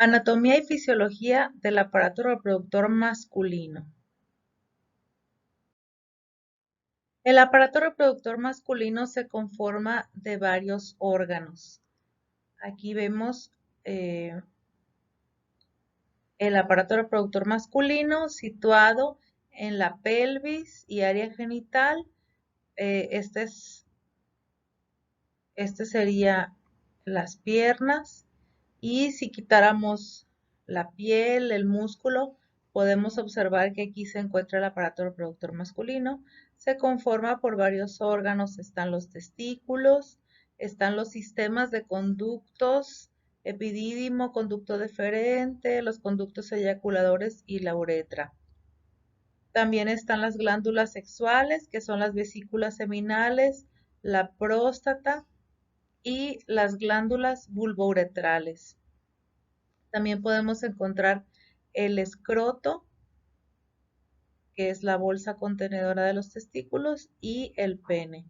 Anatomía y fisiología del aparato reproductor masculino. El aparato reproductor masculino se conforma de varios órganos. Aquí vemos el aparato reproductor masculino situado en la pelvis y área genital. Este sería las piernas. Y si quitáramos la piel, el músculo, podemos observar que aquí se encuentra el aparato reproductor masculino. Se conforma por varios órganos, están los testículos, están los sistemas de conductos, epidídimo, conducto deferente, los conductos eyaculadores y la uretra. También están las glándulas sexuales, que son las vesículas seminales, la próstata y las glándulas vulvouretrales. También podemos encontrar el escroto, que es la bolsa contenedora de los testículos, y el pene.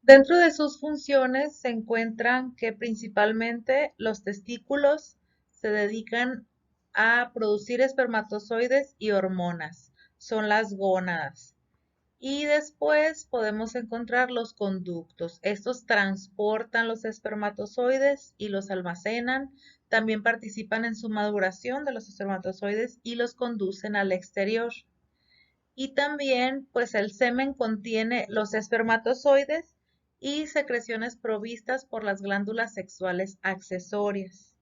Dentro de sus funciones se encuentran que principalmente los testículos se dedican a producir espermatozoides y hormonas, son las gónadas. Y después podemos encontrar los conductos. Estos transportan los espermatozoides y los almacenan. También participan en su maduración de los espermatozoides y los conducen al exterior. Y también, pues el semen contiene los espermatozoides y secreciones provistas por las glándulas sexuales accesorias.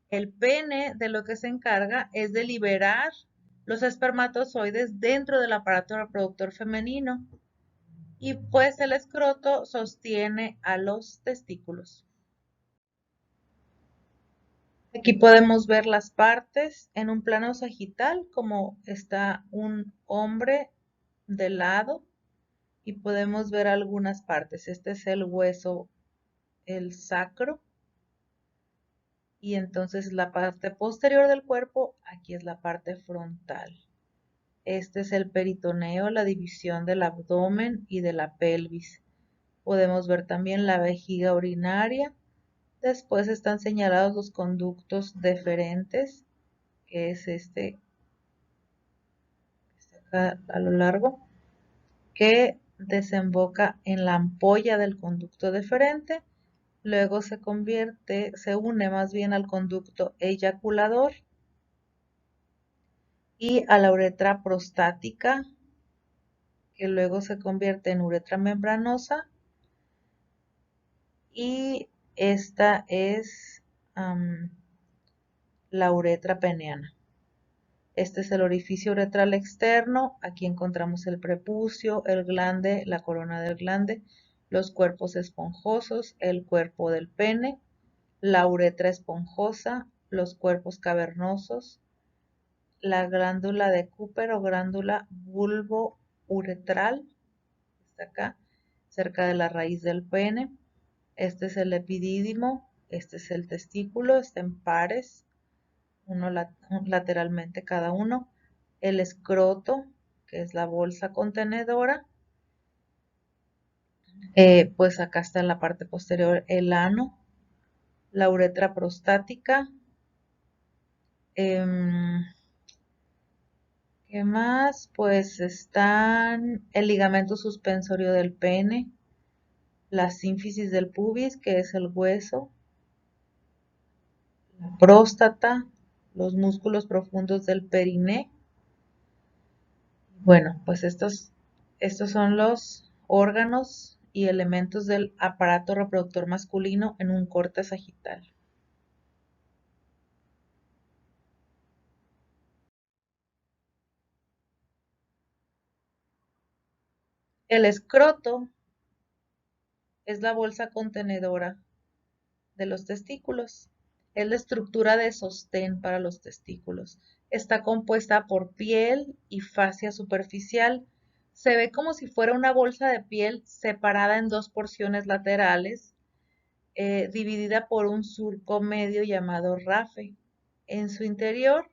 El pene de lo que se encarga es de liberar los espermatozoides dentro del aparato reproductor femenino y pues el escroto sostiene a los testículos. Aquí podemos ver las partes en un plano sagital, como está un hombre de lado y podemos ver algunas partes. Este es el hueso, el sacro, y entonces la parte posterior del cuerpo, aquí es la parte frontal. Este es el peritoneo, la división del abdomen y de la pelvis. Podemos ver también la vejiga urinaria. Después están señalados los conductos deferentes, que es este que está acá a lo largo, que desemboca en la ampolla del conducto deferente. Luego se une más bien al conducto eyaculador y a la uretra prostática, que luego se convierte en uretra membranosa, y esta es la uretra peneana. Este es el orificio uretral externo. Aquí encontramos el prepucio, el glande, la corona del glande, los cuerpos esponjosos, el cuerpo del pene, la uretra esponjosa, los cuerpos cavernosos, la glándula de Cooper o glándula vulvouretral, está acá, cerca de la raíz del pene. Este es el epidídimo, este es el testículo, está en pares, uno lateralmente cada uno. El escroto, que es la bolsa contenedora, pues acá está en la parte posterior el ano, la uretra prostática. ¿Qué más? Pues están el ligamento suspensorio del pene, la sínfisis del pubis, que es el hueso, la próstata, los músculos profundos del periné. Bueno, pues estos son los órganos y elementos del aparato reproductor masculino en un corte sagital. El escroto es la bolsa contenedora de los testículos. Es la estructura de sostén para los testículos. Está compuesta por piel y fascia superficial. Se ve como si fuera una bolsa de piel separada en dos porciones laterales, dividida por un surco medio llamado rafe. En su interior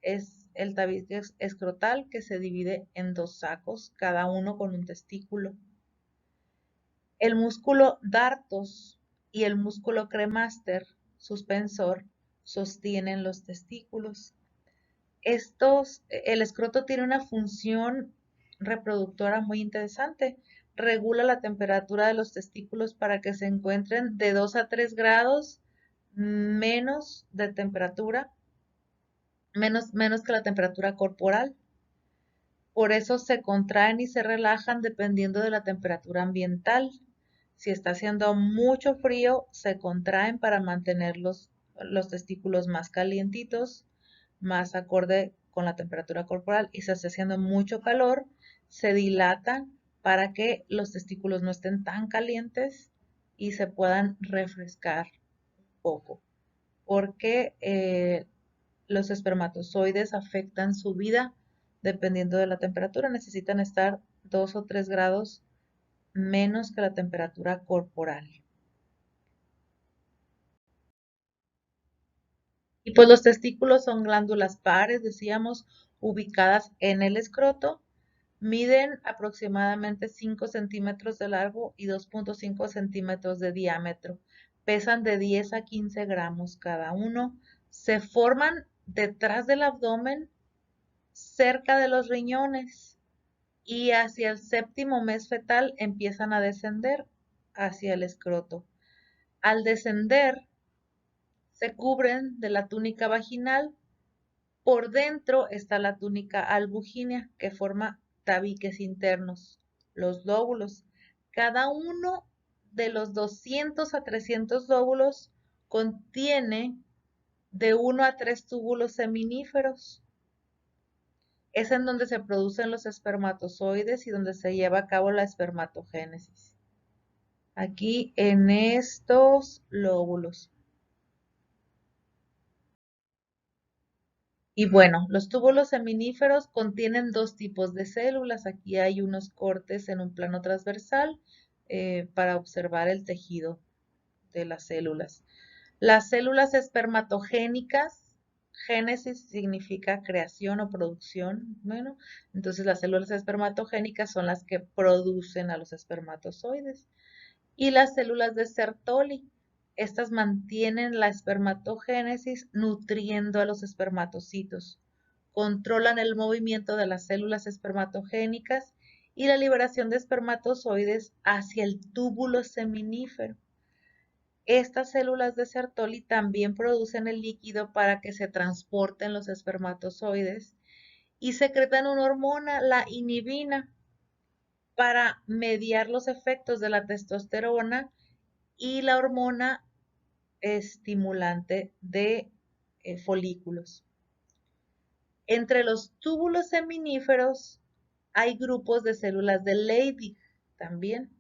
es el tabique escrotal, que se divide en dos sacos, cada uno con un testículo. El músculo dartos y el músculo cremaster suspensor sostienen los testículos. El escroto tiene una función reproductora muy interesante. Regula la temperatura de los testículos para que se encuentren de 2 a 3 grados menos de temperatura, menos que la temperatura corporal. Por eso se contraen y se relajan dependiendo de la temperatura ambiental. Si está haciendo mucho frío, se contraen para mantener los testículos más calientitos, más acorde con la temperatura corporal. Y si está haciendo mucho calor, se dilatan para que los testículos no estén tan calientes y se puedan refrescar un poco. Porque los espermatozoides afectan su vida dependiendo de la temperatura. Necesitan estar 2 o 3 grados menos que la temperatura corporal. Y pues los testículos son glándulas pares, decíamos, ubicadas en el escroto. Miden aproximadamente 5 centímetros de largo y 2.5 centímetros de diámetro. Pesan de 10 a 15 gramos cada uno. Se forman detrás del abdomen, cerca de los riñones, y hacia el séptimo mes fetal empiezan a descender hacia el escroto. Al descender, se cubren de la túnica vaginal. Por dentro está la túnica albugínea, que forma tabiques internos, los lóbulos. Cada uno de los 200 a 300 lóbulos contiene de 1 a 3 túbulos seminíferos. Es en donde se producen los espermatozoides y donde se lleva a cabo la espermatogénesis. Aquí en estos lóbulos. Y bueno, los túbulos seminíferos contienen dos tipos de células. Aquí hay unos cortes en un plano transversal para observar el tejido de las células. Las células espermatogénicas, génesis significa creación o producción, bueno, entonces las células espermatogénicas son las que producen a los espermatozoides. Y las células de Sertoli, estas mantienen la espermatogénesis nutriendo a los espermatocitos, controlan el movimiento de las células espermatogénicas y la liberación de espermatozoides hacia el túbulo seminífero. Estas células de Sertoli también producen el líquido para que se transporten los espermatozoides y secretan una hormona, la inhibina, para mediar los efectos de la testosterona y la hormona estimulante de folículos. Entre los túbulos seminíferos hay grupos de células de Leydig también,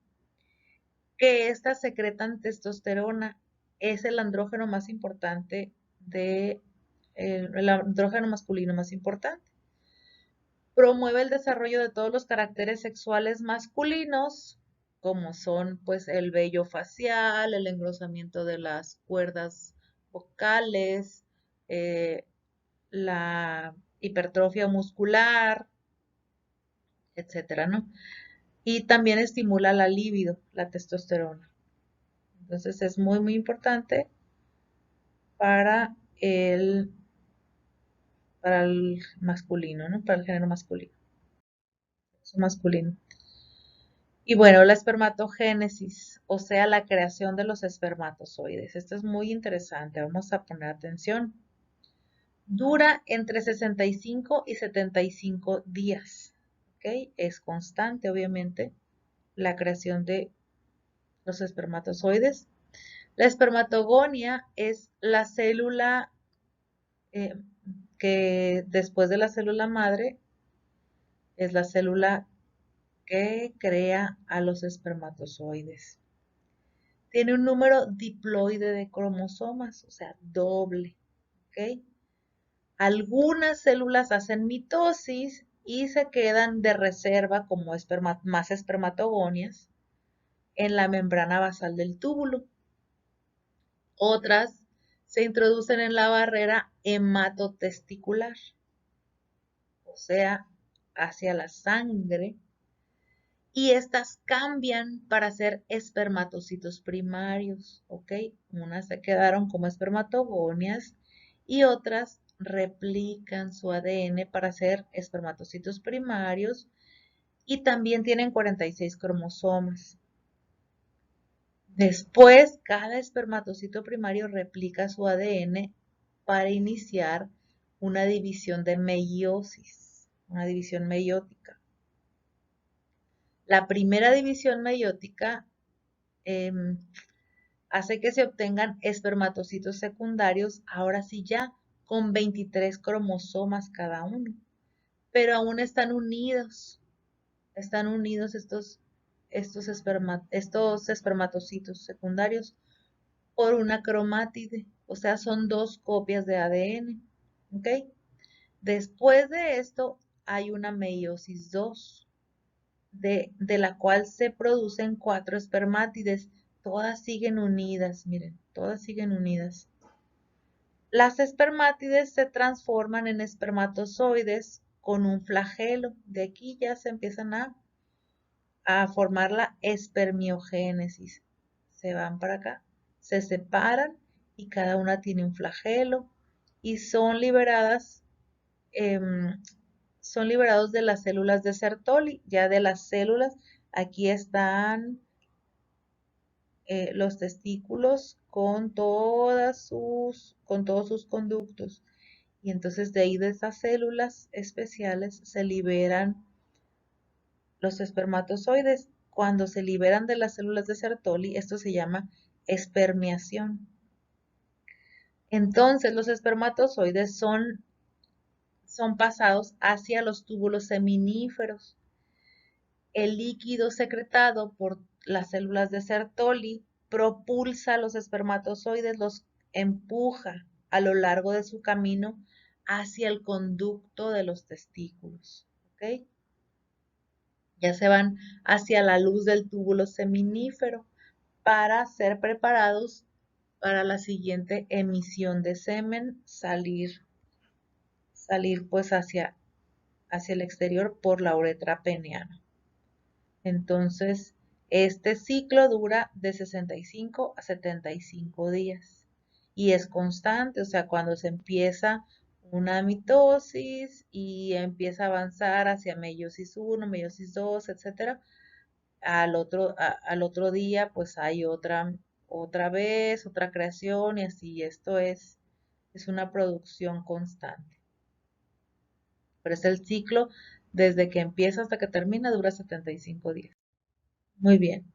que estas secretan testosterona. Es el andrógeno más importante el andrógeno masculino más importante. Promueve el desarrollo de todos los caracteres sexuales masculinos, como son pues el vello facial, el engrosamiento de las cuerdas vocales, la hipertrofia muscular, etcétera, ¿no? Y también estimula la libido, la testosterona. Entonces es muy, muy importante para para el masculino, ¿no? Para el género masculino. Masculino. Y bueno, la espermatogénesis, o sea, la creación de los espermatozoides. Esto es muy interesante, vamos a poner atención. Dura entre 65 y 75 días, ¿ok? Es constante, obviamente, la creación de los espermatozoides. La espermatogonia es la célula eh, que después de la célula madre es la célula que crea a los espermatozoides. Tiene un número diploide de cromosomas, o sea, doble, ¿ok? Algunas células hacen mitosis y se quedan de reserva como más espermatogonias en la membrana basal del túbulo. Otras se introducen en la barrera hematotesticular, o sea, hacia la sangre, y estas cambian para ser espermatocitos primarios, ¿ok? Unas se quedaron como espermatogonias y otras replican su ADN para ser espermatocitos primarios y también tienen 46 cromosomas. Después, cada espermatocito primario replica su ADN para iniciar una división de meiosis, una división meiótica. La primera división meiótica hace que se obtengan espermatocitos secundarios, ahora sí ya con 23 cromosomas cada uno, pero aún están unidos estos espermatocitos secundarios por una cromátide, o sea, son dos copias de ADN, ¿ok? Después de esto hay una meiosis 2, de la cual se producen 4 espermátides, todas siguen unidas, miren, todas siguen unidas. Las espermátides se transforman en espermatozoides con un flagelo, de aquí ya se empiezan a formar la espermiogénesis. Se van para acá, se separan y cada una tiene un flagelo y son liberados de las células de Sertoli. Ya de las células, aquí están los testículos con todos sus conductos. Y entonces de ahí de esas células especiales se liberan los espermatozoides. Cuando se liberan de las células de Sertoli, esto se llama espermiación. Entonces los espermatozoides son pasados hacia los túbulos seminíferos. El líquido secretado por las células de Sertoli propulsa a los espermatozoides, los empuja a lo largo de su camino hacia el conducto de los testículos. ¿Ok? Ya se van hacia la luz del túbulo seminífero para ser preparados para la siguiente emisión de semen, salir pues hacia el exterior por la uretra peniana. Entonces, este ciclo dura de 65 a 75 días y es constante, o sea, cuando se empieza una mitosis y empieza a avanzar hacia meiosis 1, meiosis 2, etcétera, al otro día pues hay otra vez, otra creación y así, esto es una producción constante. Pero es el ciclo desde que empieza hasta que termina, dura 75 días. Muy bien.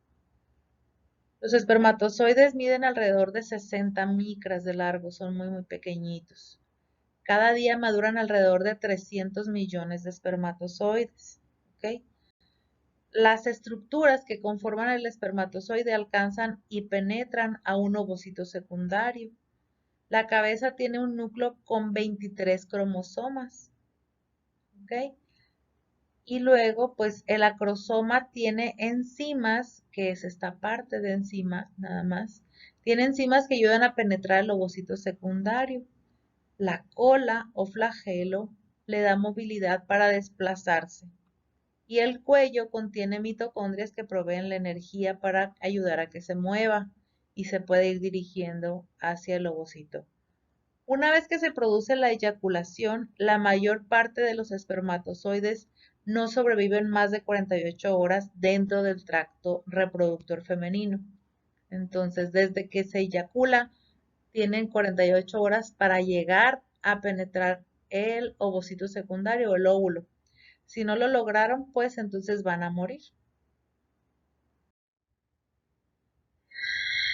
Los espermatozoides miden alrededor de 60 micras de largo, son muy pequeñitos. Cada día maduran alrededor de 300 millones de espermatozoides. ¿Ok? Las estructuras que conforman el espermatozoide alcanzan y penetran a un ovocito secundario. La cabeza tiene un núcleo con 23 cromosomas. ¿Ok? Y luego, pues el acrosoma tiene enzimas, que es esta parte de enzima nada más. Tiene enzimas que ayudan a penetrar el ovocito secundario. La cola o flagelo le da movilidad para desplazarse. Y el cuello contiene mitocondrias que proveen la energía para ayudar a que se mueva y se puede ir dirigiendo hacia el ovocito. Una vez que se produce la eyaculación, la mayor parte de los espermatozoides no sobreviven más de 48 horas dentro del tracto reproductor femenino. Entonces, desde que se eyacula, tienen 48 horas para llegar a penetrar el ovocito secundario o el óvulo. Si no lo lograron, pues entonces van a morir.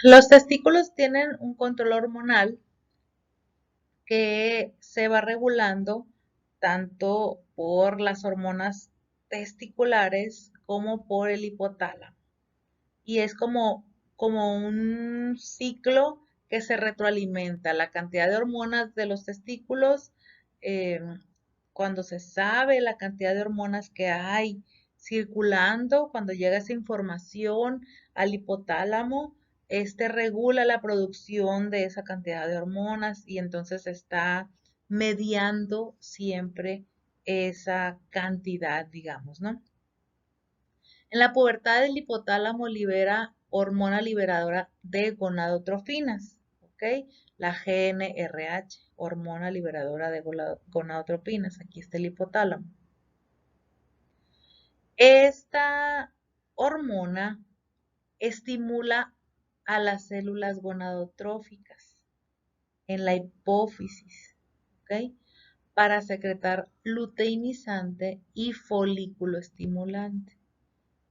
Los testículos tienen un control hormonal que se va regulando tanto por las hormonas testiculares como por el hipotálamo. Y es como un ciclo que se retroalimenta. La cantidad de hormonas de los testículos, eh, cuando se sabe la cantidad de hormonas que hay circulando, cuando llega esa información al hipotálamo, este regula la producción de esa cantidad de hormonas y entonces está mediando siempre esa cantidad, digamos, ¿no? En la pubertad el hipotálamo libera hormona liberadora de gonadotrofinas, ¿ok? La GnRH, hormona liberadora de gonadotrofinas. Aquí está el hipotálamo. Esta hormona estimula a las células gonadotróficas en la hipófisis, ¿ok? Para secretar luteinizante y folículo estimulante.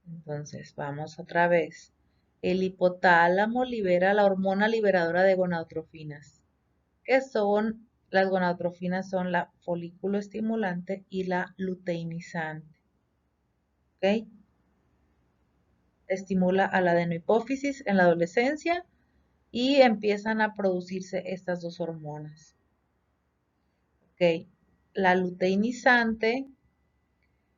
Entonces, vamos otra vez. El hipotálamo libera la hormona liberadora de gonadotrofinas, que son, las gonadotrofinas son la folículo estimulante y la luteinizante, ¿ok? Estimula a la adenohipófisis en la adolescencia y empiezan a producirse estas dos hormonas. ¿Ok? La luteinizante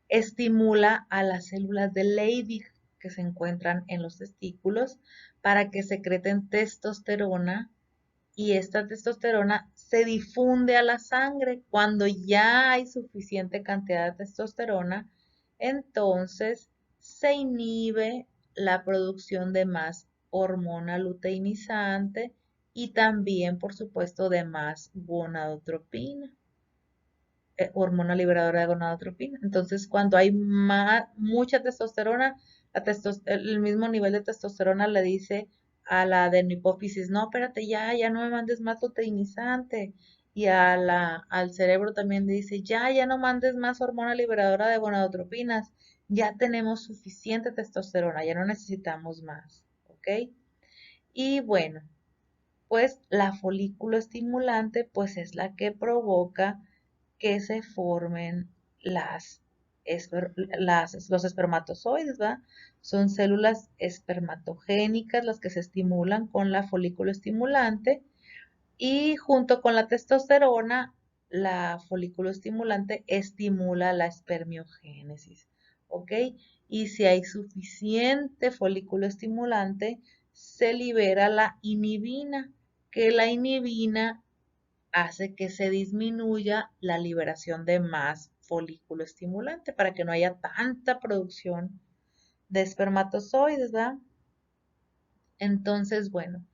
estimula a las células de Leydig que se encuentran en los testículos para que secreten testosterona y esta testosterona se difunde a la sangre. Cuando ya hay suficiente cantidad de testosterona, entonces se inhibe la producción de más hormona luteinizante y también, por supuesto, de más gonadotropina, hormona liberadora de gonadotropina. Entonces, cuando hay mucha testosterona, el mismo nivel de testosterona le dice a la adenohipófisis, no, espérate, ya no me mandes más luteinizante. Y al cerebro también le dice, ya no mandes más hormona liberadora de gonadotropinas. Ya tenemos suficiente testosterona, ya no necesitamos más. ¿Ok? Y bueno, pues la folículo estimulante, pues es la que provoca que se formen los espermatozoides, ¿va? Son células espermatogénicas las que se estimulan con la folículo estimulante y junto con la testosterona, la folículo estimulante estimula la espermiogénesis, ¿ok? Y si hay suficiente folículo estimulante, se libera la inhibina, que la inhibina hace que se disminuya la liberación de más folículo estimulante para que no haya tanta producción de espermatozoides, ¿verdad? Entonces, bueno,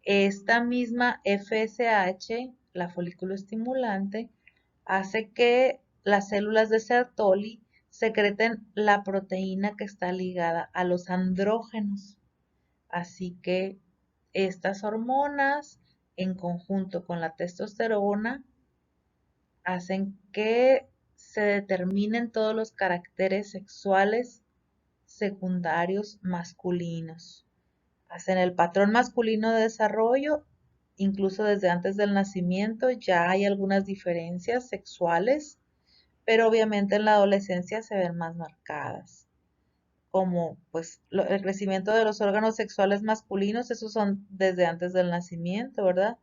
esta misma FSH, la folículo estimulante, hace que las células de Sertoli secreten la proteína que está ligada a los andrógenos. Así que estas hormonas, en conjunto con la testosterona, hacen que se determinen todos los caracteres sexuales secundarios masculinos. Hacen el patrón masculino de desarrollo, incluso desde antes del nacimiento ya hay algunas diferencias sexuales, pero obviamente en la adolescencia se ven más marcadas, como pues el crecimiento de los órganos sexuales masculinos, esos son desde antes del nacimiento, ¿verdad?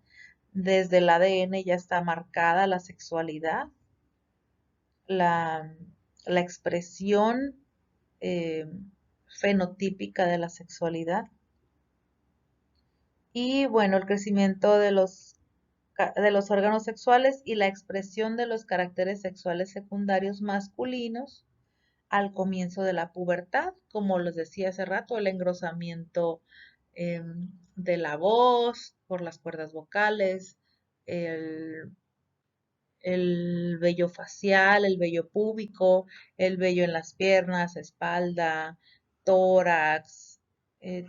Desde el ADN ya está marcada la sexualidad, la, la expresión eh, fenotípica de la sexualidad. Y bueno, el crecimiento de los órganos sexuales y la expresión de los caracteres sexuales secundarios masculinos al comienzo de la pubertad, como les decía hace rato, el engrosamiento de la voz por las cuerdas vocales, el, el vello facial, el vello púbico, el vello en las piernas, espalda, tórax, eh,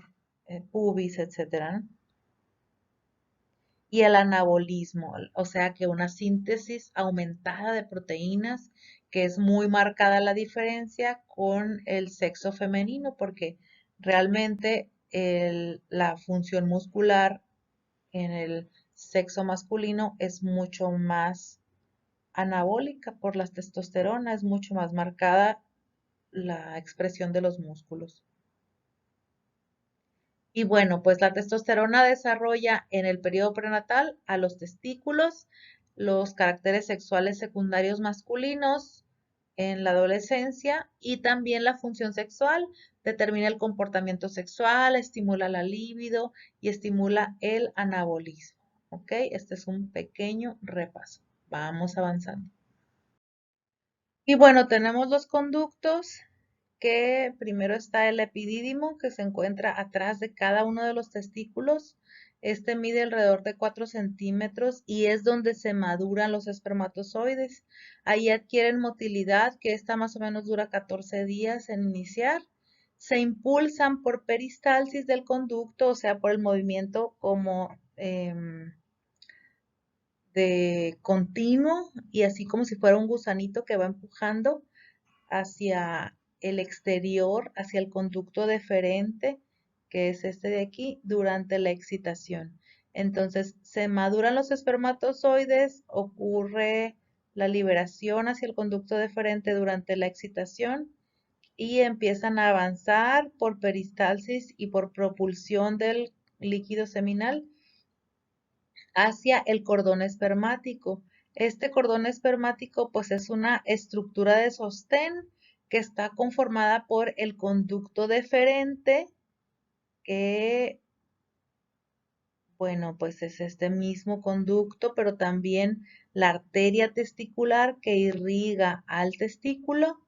pubis, etcétera, ¿no? Y el anabolismo, o sea que una síntesis aumentada de proteínas, que es muy marcada la diferencia con el sexo femenino, porque realmente la función muscular en el sexo masculino es mucho más anabólica por la testosterona, es mucho más marcada la expresión de los músculos. Y bueno, pues la testosterona desarrolla en el periodo prenatal a los testículos, los caracteres sexuales secundarios masculinos en la adolescencia y también la función sexual, determina el comportamiento sexual, estimula la libido y estimula el anabolismo. ¿Ok? Este es un pequeño repaso. Vamos avanzando. Y bueno, tenemos los conductos que primero está el epidídimo, que se encuentra atrás de cada uno de los testículos. Este mide alrededor de 4 centímetros y es donde se maduran los espermatozoides. Ahí adquieren motilidad, que esta más o menos dura 14 días en iniciar. Se impulsan por peristalsis del conducto, o sea, por el movimiento como de continuo y así como si fuera un gusanito que va empujando hacia el exterior, hacia el conducto deferente, que es este de aquí, durante la excitación. Entonces, se maduran los espermatozoides, ocurre la liberación hacia el conducto deferente durante la excitación y empiezan a avanzar por peristalsis y por propulsión del líquido seminal hacia el cordón espermático. Este cordón espermático pues es una estructura de sostén que está conformada por el conducto deferente, que bueno, pues es este mismo conducto, pero también la arteria testicular que irriga al testículo,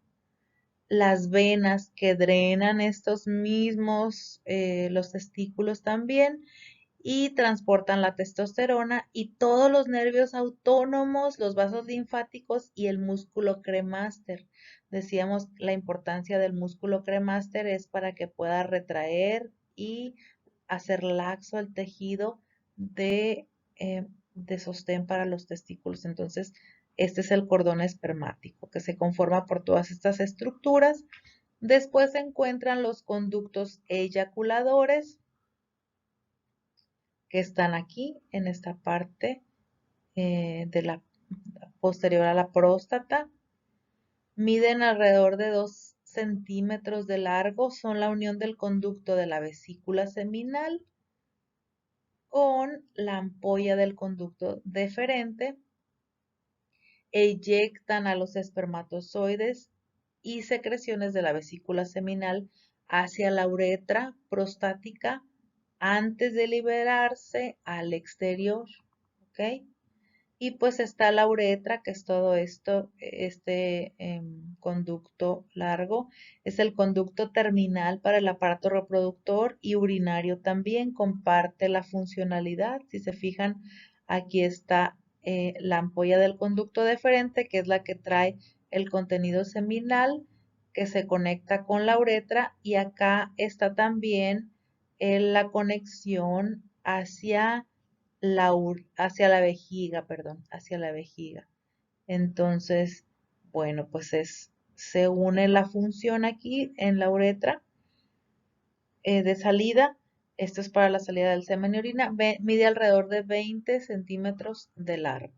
las venas que drenan estos mismos, los testículos también, y transportan la testosterona y todos los nervios autónomos, los vasos linfáticos y el músculo cremaster. Decíamos la importancia del músculo cremaster es para que pueda retraer y hacer laxo el tejido de, de sostén para los testículos. Entonces, este es el cordón espermático que se conforma por todas estas estructuras. Después se encuentran los conductos eyaculadores, que están aquí en esta parte de la posterior a la próstata. Miden alrededor de 2 centímetros de largo. Son la unión del conducto de la vesícula seminal con la ampolla del conducto deferente. Eyectan a los espermatozoides y secreciones de la vesícula seminal hacia la uretra prostática antes de liberarse al exterior. ¿Ok? Y pues está la uretra, que es todo esto, este conducto largo. Es el conducto terminal para el aparato reproductor y urinario también. Comparte la funcionalidad. Si se fijan, aquí está la ampolla del conducto deferente, que es la que trae el contenido seminal, que se conecta con la uretra. Y acá está también la conexión hacia la vejiga, perdón, hacia la vejiga. Entonces, bueno, pues se une la función aquí en la uretra de salida. Esto es para la salida del semen y orina. Mide alrededor de 20 centímetros de largo.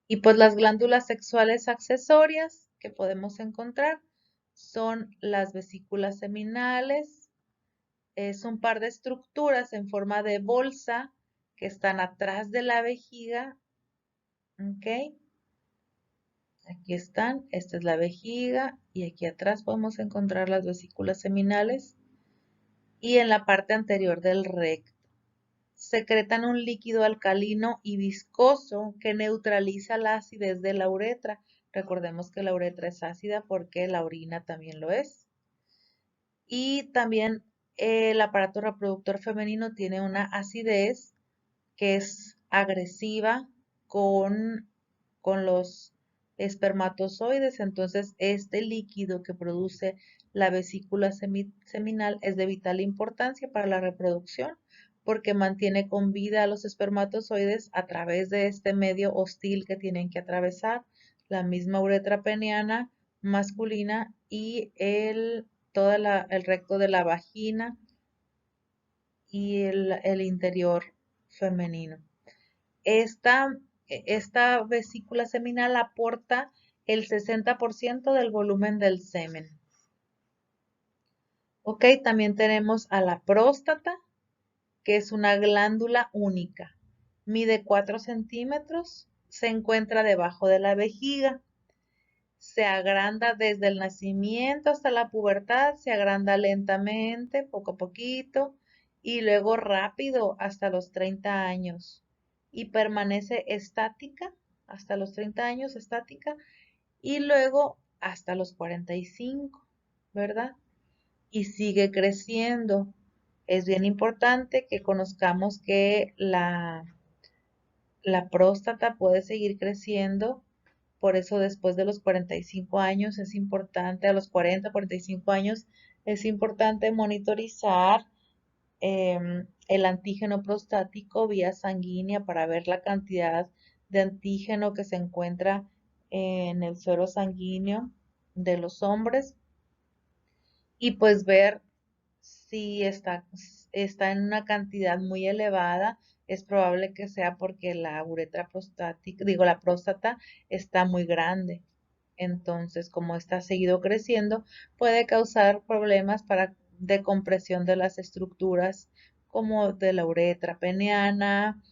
Y pues las glándulas sexuales accesorias que podemos encontrar son las vesículas seminales. Es un par de estructuras en forma de bolsa que están atrás de la vejiga. ¿Ok? Aquí están, esta es la vejiga y aquí atrás podemos encontrar las vesículas seminales y en la parte anterior del recto. Secretan un líquido alcalino y viscoso que neutraliza la acidez de la uretra. Recordemos que la uretra es ácida porque la orina también lo es. Y también el aparato reproductor femenino tiene una acidez que es agresiva con los espermatozoides. Entonces, este líquido que produce la vesícula seminal es de vital importancia para la reproducción porque mantiene con vida a los espermatozoides a través de este medio hostil que tienen que atravesar, la misma uretra peniana masculina y todo el recto de la vagina y el interior femenino. Esta vesícula seminal aporta el 60% del volumen del semen. Ok, también tenemos a la próstata, que es una glándula única. Mide 4 centímetros, se encuentra debajo de la vejiga. Se agranda desde el nacimiento hasta la pubertad, se agranda lentamente, poco a poquito, y luego rápido hasta los 30 años. Y permanece estática hasta los 30 años estática y luego hasta los 45, ¿verdad? Y sigue creciendo. Es bien importante que conozcamos que la próstata puede seguir creciendo, por eso después de los 45 años es importante, a los 40, 45 años es importante monitorizar el antígeno prostático vía sanguínea para ver la cantidad de antígeno que se encuentra en el suero sanguíneo de los hombres y pues ver si está en una cantidad muy elevada, es probable que sea porque la uretra prostática, digo, la próstata está muy grande. Entonces, como está seguido creciendo, puede causar problemas para decompresión de las estructuras como de la uretra peniana,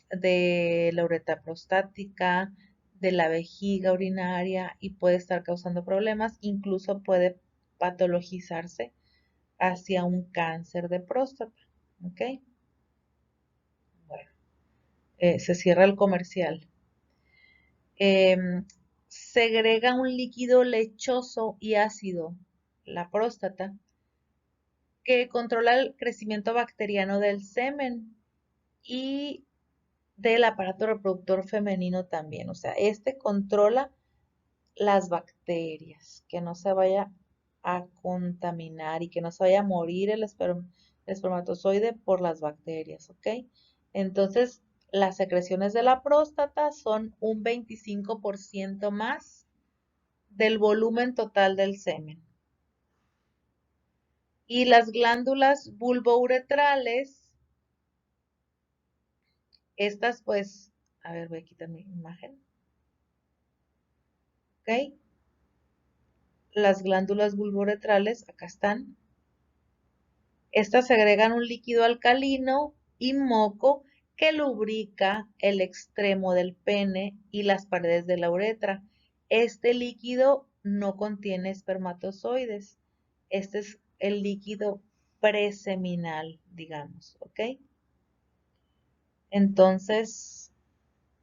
de la uretra prostática, de la vejiga urinaria y puede estar causando problemas, incluso puede patologizarse hacia un cáncer de próstata. ¿Ok? Bueno, se cierra el comercial. Segrega un líquido lechoso y ácido, la próstata, que controla el crecimiento bacteriano del semen y del aparato reproductor femenino también. O sea, este controla las bacterias, que no se vaya a contaminar y que no se vaya a morir el espermatozoide por las bacterias, ¿ok? Entonces, las secreciones de la próstata son un 25% más del volumen total del semen. Y las glándulas bulbouretrales, estas pues, a ver, voy a quitar mi imagen, ¿ok? Las glándulas bulbouretrales, acá están. Estas segregan un líquido alcalino y moco que lubrica el extremo del pene y las paredes de la uretra. Este líquido no contiene espermatozoides. Este es el líquido preseminal, digamos, ¿ok? Entonces,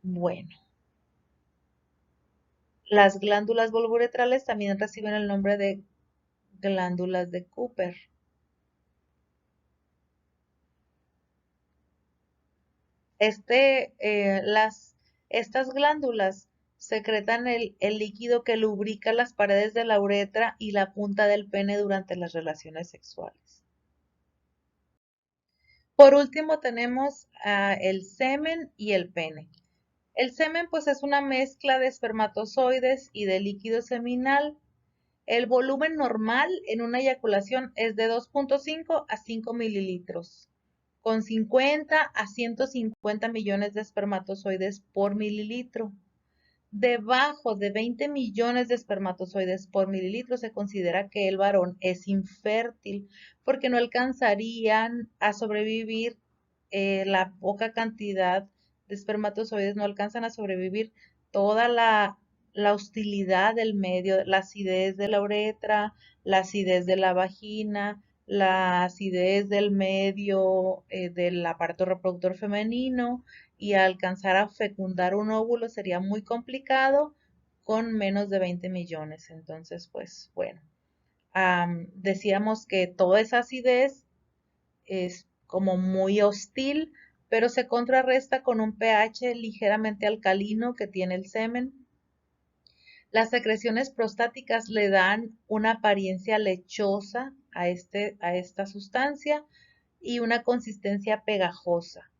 bueno, las glándulas bulbouretrales también reciben el nombre de glándulas de Cooper. Estas glándulas secretan el líquido que lubrica las paredes de la uretra y la punta del pene durante las relaciones sexuales. Por último tenemos el semen y el pene. El semen pues es una mezcla de espermatozoides y de líquido seminal. El volumen normal en una eyaculación es de 2.5 a 5 mililitros, con 50 a 150 millones de espermatozoides por mililitro. Debajo de 20 millones de espermatozoides por mililitro se considera que el varón es infértil porque no alcanzarían a sobrevivir la poca cantidad de espermatozoides, no alcanzan a sobrevivir toda la hostilidad del medio, la acidez de la uretra, la acidez de la vagina, la acidez del medio del aparato reproductor femenino y alcanzar a fecundar un óvulo sería muy complicado con menos de 20 millones. Entonces, pues bueno, decíamos que toda esa acidez es como muy hostil, pero se contrarresta con un pH ligeramente alcalino que tiene el semen. Las secreciones prostáticas le dan una apariencia lechosa a esta sustancia y una consistencia pegajosa.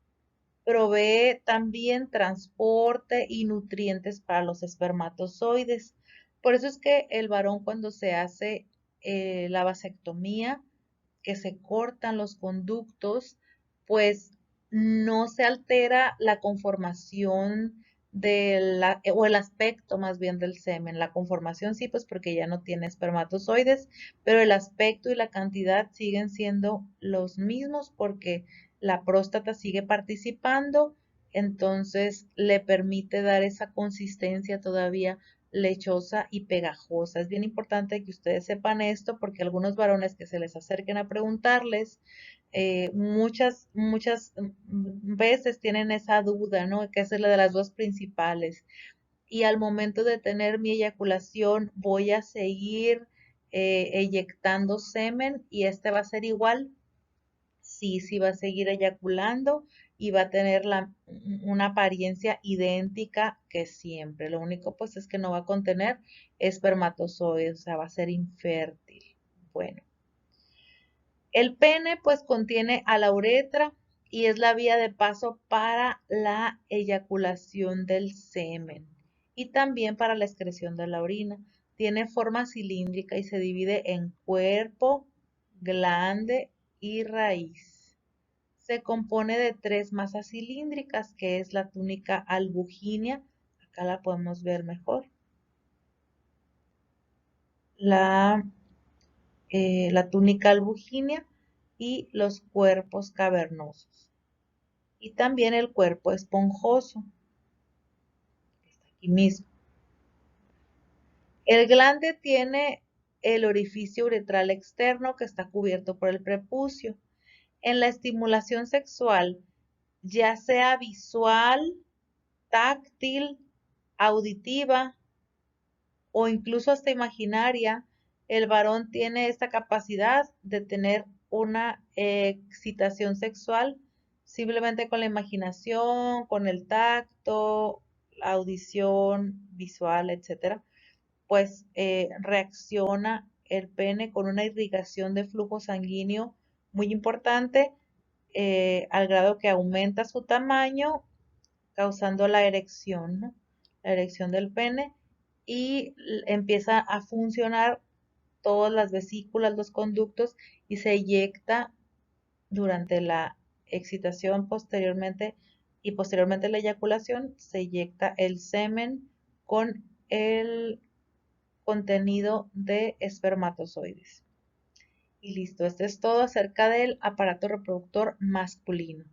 Provee también transporte y nutrientes para los espermatozoides. Por eso es que el varón cuando se hace la vasectomía, que se cortan los conductos, pues no se altera la conformación o el aspecto más bien del semen. La conformación sí, pues porque ya no tiene espermatozoides, pero el aspecto y la cantidad siguen siendo los mismos porque la próstata sigue participando, entonces le permite dar esa consistencia todavía lechosa y pegajosa. Es bien importante que ustedes sepan esto porque algunos varones que se les acerquen a preguntarles, muchas veces tienen esa duda, ¿no? Que es la de las dos principales. y al momento de tener mi eyaculación voy a seguir eyectando semen y este va a ser igual. Sí, sí va a seguir eyaculando y va a tener una apariencia idéntica que siempre. Lo único pues es que no va a contener espermatozoides, o sea, va a ser infértil. Bueno, el pene pues contiene a la uretra y es la vía de paso para la eyaculación del semen y también para la excreción de la orina. Tiene forma cilíndrica y se divide en cuerpo, glande y raíz. Se compone de tres masas cilíndricas, que es la túnica albuginea, acá la podemos ver mejor, la, la túnica albuginea y los cuerpos cavernosos. Y también el cuerpo esponjoso, que está aquí mismo. El glande tiene el orificio uretral externo que está cubierto por el prepucio. En la estimulación sexual, ya sea visual, táctil, auditiva o incluso hasta imaginaria, el varón tiene esta capacidad de tener una excitación sexual simplemente con la imaginación, con el tacto, la audición, visual, etcétera, pues reacciona el pene con una irrigación de flujo sanguíneo muy importante, al grado que aumenta su tamaño causando la erección, ¿no? La erección del pene y empieza a funcionar todas las vesículas, los conductos y se eyecta durante la excitación posteriormente la eyaculación, se eyecta el semen con el contenido de espermatozoides. Y listo, esto es todo acerca del aparato reproductor masculino.